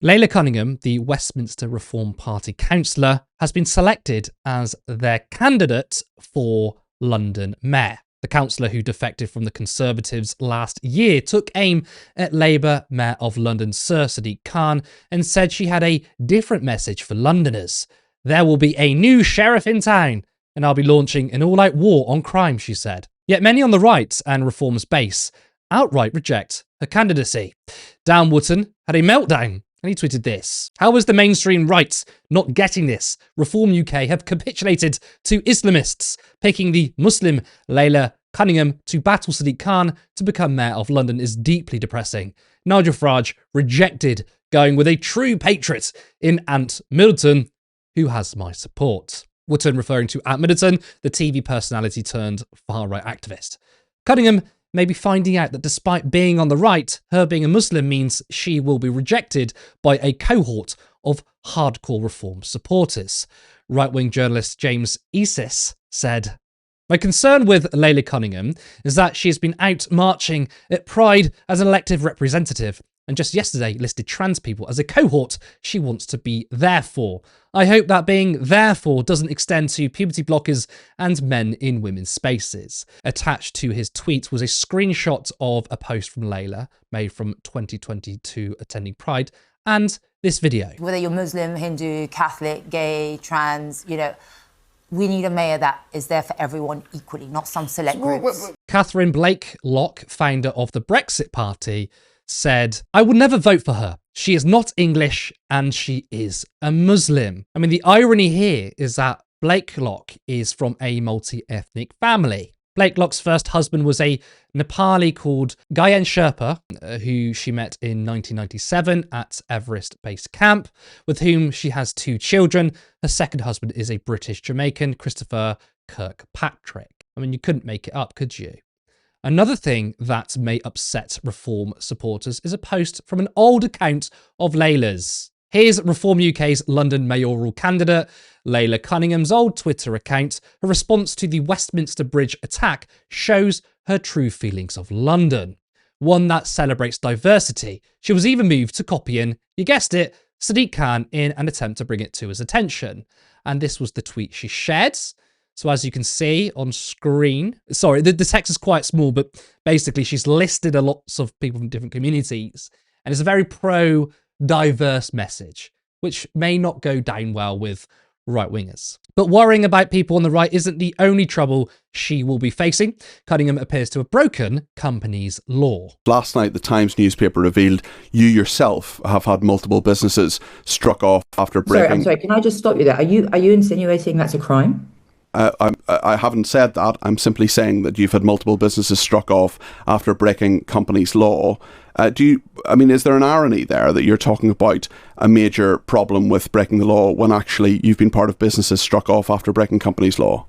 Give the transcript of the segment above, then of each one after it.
Laila Cunningham, the Westminster Reform Party councillor, has been selected as their candidate for London Mayor. The councillor who defected from the Conservatives last year took aim at Labour Mayor of London Sir Sadiq Khan and said she had a different message for Londoners. There will be a new sheriff in town, and I'll be launching an all-out war on crime, she said. Yet many on the right and Reform's base outright reject her candidacy. Dan Wootton had a meltdown, and he tweeted this: "How is the mainstream right not getting this? Reform UK have capitulated to Islamists. Picking the Muslim Laila Cunningham to battle Sadiq Khan to become Mayor of London is deeply depressing. Nigel Farage rejected going with a true patriot in Ant Middleton, who has my support." Wootton referring to Ant Middleton, the TV personality turned far-right activist. Cunningham may be finding out that despite being on the right, her being a Muslim means she will be rejected by a cohort of hardcore Reform supporters. Right-wing journalist James Isis said, "My concern with Laila Cunningham is that she has been out marching at Pride as an elected representative, and just yesterday listed trans people as a cohort she wants to be there for. I hope that being there for doesn't extend to puberty blockers and men in women's spaces." Attached to his tweet was a screenshot of a post from Laila, made from 2022 attending Pride, and this video. Whether you're Muslim, Hindu, Catholic, gay, trans, we need a mayor that is there for everyone equally, not some select groups. Catherine Blake Locke, founder of the Brexit Party, said, "I would never vote for her. She is not English and she is a Muslim." I mean, the irony here is that Blake Locke is from a multi-ethnic family. Blake Locke's first husband was a Nepali called Gayen Sherpa, who she met in 1997 at Everest Base Camp, with whom she has 2 children. Her second husband is a British Jamaican, Christopher Kirkpatrick. I mean, you couldn't make it up, could you? Another thing that may upset Reform supporters is a post from an old account of Laila's. Here's Reform UK's London mayoral candidate, Laila Cunningham's old Twitter account. Her response to the Westminster Bridge attack shows her true feelings of London, one that celebrates diversity. She was even moved to copy in, you guessed it, Sadiq Khan in an attempt to bring it to his attention. And this was the tweet she shared. So as you can see on screen, sorry, the text is quite small, but basically she's listed a lots of people from different communities, and it's a very pro-diverse message, which may not go down well with right-wingers. But worrying about people on the right isn't the only trouble she will be facing. Cunningham appears to have broken companies' law. Last night, the Times newspaper revealed you yourself have had multiple businesses struck off after breaking... I'm sorry, can I just stop you there? Are you insinuating that's a crime? I haven't said that. I'm simply saying that you've had multiple businesses struck off after breaking companies' law. Is there an irony there that you're talking about a major problem with breaking the law when actually you've been part of businesses struck off after breaking companies' law?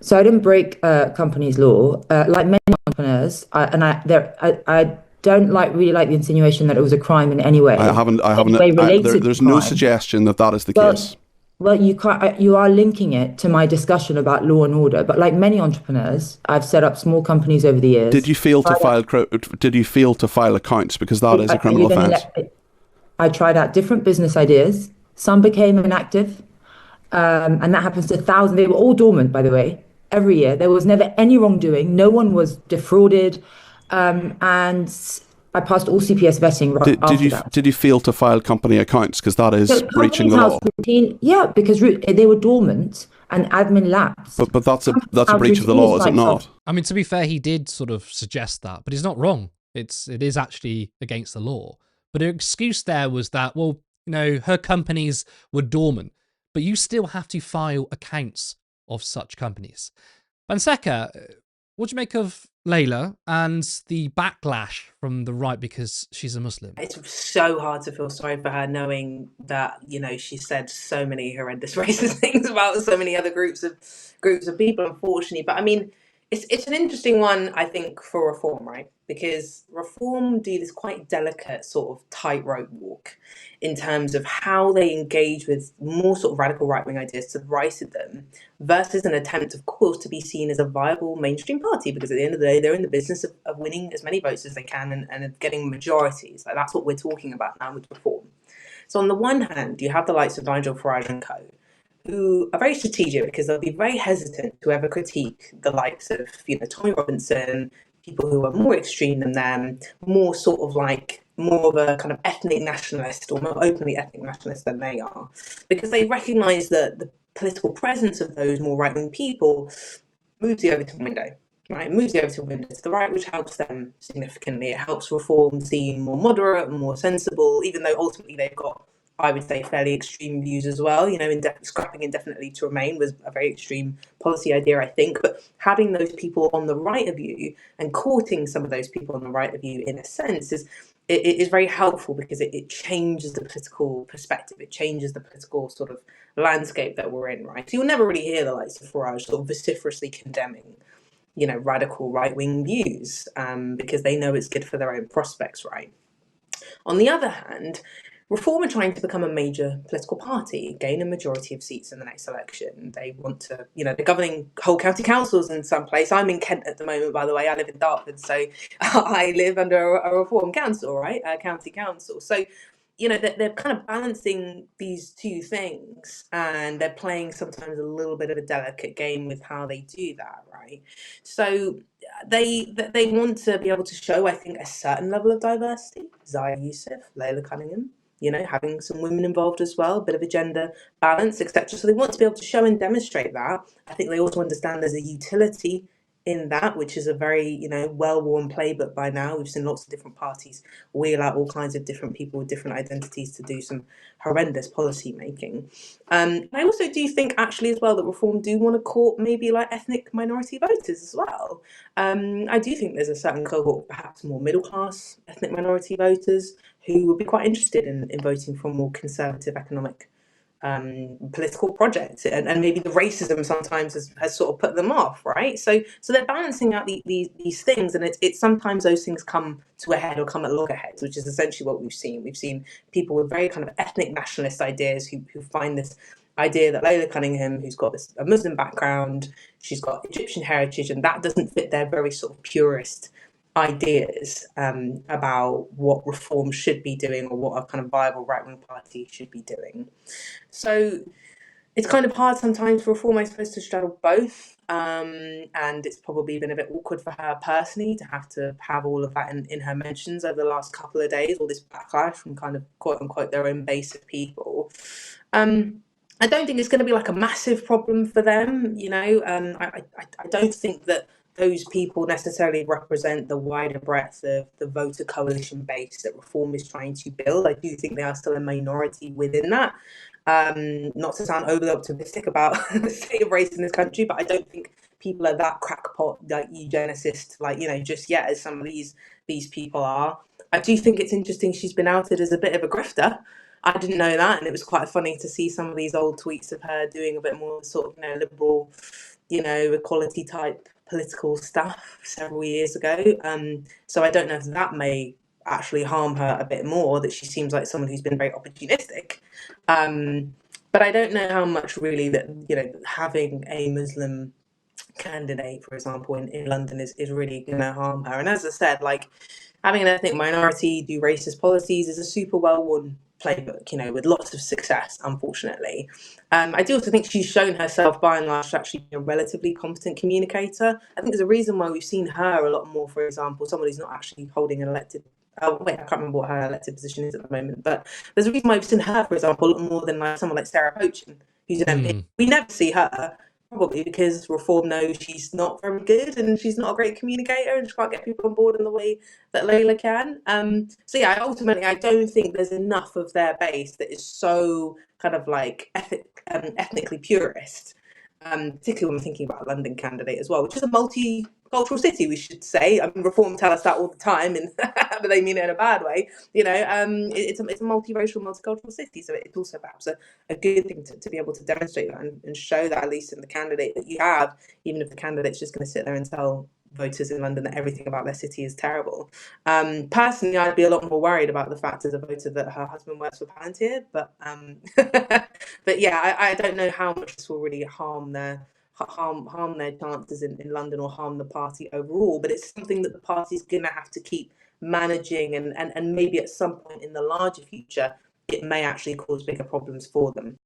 So I didn't break companies' law. Like many entrepreneurs, I don't really like the insinuation that it was a crime in any way. I haven't. There's no suggestion that is the case. Well, you are linking it to my discussion about law and order, but like many entrepreneurs, I've set up small companies over the years. Did you fail to file accounts, because that is a criminal offence? I tried out different business ideas. Some became inactive, and that happens to thousands. They were all dormant, by the way, every year. There was never any wrongdoing. No one was defrauded, and I passed all CPS vetting after that. Did you fail to file company accounts? Because that is breaching the law. Yeah, because they were dormant and admin lapsed. But that's a breach of the law, is it not? I mean, to be fair, he did sort of suggest that, but he's not wrong. It is actually against the law. But her excuse there was that, well, her companies were dormant, but you still have to file accounts of such companies. Banseka, what do you make of Laila and the backlash from the right because she's a Muslim? It's so hard to feel sorry for her, knowing that she said so many horrendous racist things about so many other groups of people, unfortunately. But I mean, it's an interesting one, I think, for Reform, right? Because Reform do this quite delicate sort of tightrope walk in terms of how they engage with more sort of radical right-wing ideas to the right of them, versus an attempt, of course, to be seen as a viable mainstream party, because at the end of the day, they're in the business of winning as many votes as they can and getting majorities. Like, that's what we're talking about now with Reform. So on the one hand, you have the likes of Nigel Farage and co, who are very strategic because they'll be very hesitant to ever critique the likes of, Tommy Robinson, people who are more extreme than them, more sort of like more of a kind of ethnic nationalist or more openly ethnic nationalist than they are, because they recognise that the political presence of those more right-wing people moves the Overton window. Right, moves the Overton window to the right, which helps them significantly. It helps Reform seem more moderate and more sensible, even though ultimately they've got, I would say, fairly extreme views as well. Scrapping indefinitely to remain was a very extreme policy idea, I think. But having those people on the right of you and courting some of those people on the right of you, in a sense, is very helpful because it changes the political perspective. It changes the political sort of landscape that we're in, right? So you'll never really hear the likes of Farage sort of vociferously condemning radical right-wing views, because they know it's good for their own prospects, right? On the other hand, Reform are trying to become a major political party, gain a majority of seats in the next election. They want to, they're governing whole county councils in some place. I'm in Kent at the moment, by the way. I live in Dartford, so I live under a Reform council, right? A county council. So they're kind of balancing these two things, and they're playing sometimes a little bit of a delicate game with how they do that, right? So they want to be able to show, I think, a certain level of diversity. Zaya Youssef, Laila Cunningham, having some women involved as well, a bit of a gender balance, etc. So they want to be able to show and demonstrate that. I think they also understand there's a utility in that, which is a very, well-worn playbook by now. We've seen lots of different parties wheel out all kinds of different people with different identities to do some horrendous policy making. I also do think actually as well that Reform do want to court maybe like ethnic minority voters as well. I do think there's a certain cohort, perhaps more middle-class ethnic minority voters, who would be quite interested in voting for more conservative economic political projects, and maybe the racism sometimes has sort of put them off, right? So they're balancing out these things, and it's sometimes those things come to a head or come at loggerheads, which is essentially what we've seen. We've seen people with very kind of ethnic nationalist ideas who find this idea that Laila Cunningham, who's got a Muslim background, she's got Egyptian heritage, and that doesn't fit their very sort of purist ideas about what Reform should be doing or what a kind of viable right-wing party should be doing. So it's kind of hard sometimes for Reform, I suppose, to straddle both. And it's probably been a bit awkward for her personally to have all of that in her mentions over the last couple of days, all this backlash from kind of quote unquote their own base of people. I don't think it's going to be like a massive problem for them. I don't think that those people necessarily represent the wider breadth of the voter coalition base that Reform is trying to build. I do think they are still a minority within that. Not to sound overly optimistic about the state of race in this country, but I don't think people are that crackpot, like eugenicist, just yet as some of these people are. I do think it's interesting she's been outed as a bit of a grifter. I didn't know that, and it was quite funny to see some of these old tweets of her doing a bit more sort of liberal, equality type political stuff several years ago. So I don't know if that may actually harm her a bit more, that she seems like someone who's been very opportunistic. But I don't know how much really that, having a Muslim candidate, for example, in London is really going to harm her. And as I said, having an ethnic minority do racist policies is a super well-worn playbook, with lots of success, unfortunately. I do also think she's shown herself by and large to actually be a relatively competent communicator. I think there's a reason why we've seen her a lot more, for example, someone who's not actually holding an elected I can't remember what her elected position is at the moment, but there's a reason why we've seen her, for example, a lot more than someone like Sarah Poachin, who's an MP. We never see her, probably because Reform knows she's not very good and she's not a great communicator and she can't get people on board in the way that Laila can. So yeah, ultimately, I don't think there's enough of their base that is so kind of ethnically purist. Particularly when we're thinking about a London candidate as well, which is a multicultural city, we should say. I mean, Reform tell us that all the time, but they mean it in a bad way. It's a multiracial, multicultural city, so it's also perhaps a good thing to be able to demonstrate that and show that, at least in the candidate that you have, even if the candidate's just going to sit there and tell voters in London that everything about their city is terrible. Personally, I'd be a lot more worried about the fact as a voter that her husband works for Palantir, but but yeah, I don't know how much this will really harm their chances in London or harm the party overall, but it's something that the party's going to have to keep managing and maybe at some point in the larger future it may actually cause bigger problems for them.